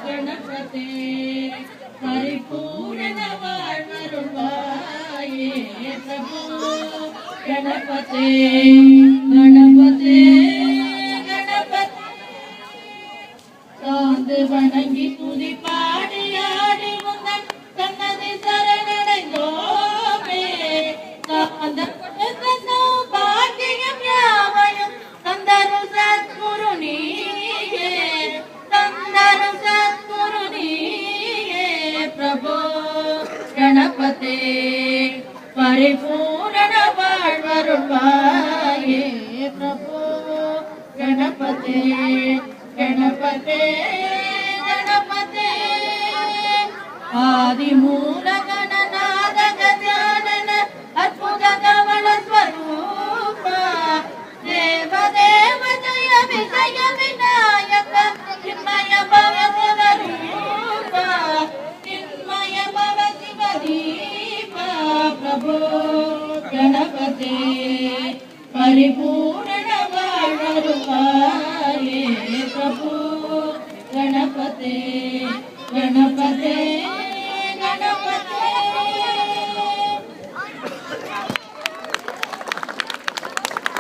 गणपते परिपूर्ण वाणरुवाये प्रभु गणपते गणपते गणपते சாந்து வணங்கி துதி பாடி ஆடி முந்தன் சன்னதி சரணடைந்தோமே சாந்த பாக்கியம் யாவையும் தந்தரு சத்குரு நீயே தந்தரு சத்குரு நீயே பிரபு கணபதே பரிபூரண வாழ்வருள்வாயே பிரபு गणपते गणपते गणपते आदिमूल गणनाद गजानन अद्भुत गवण स्वरूप देव देव जय विजय विनायक चिन्मय भव शिवरूप चिन्मय भव शिवदीप प्रभु गणपते परिपूर्ण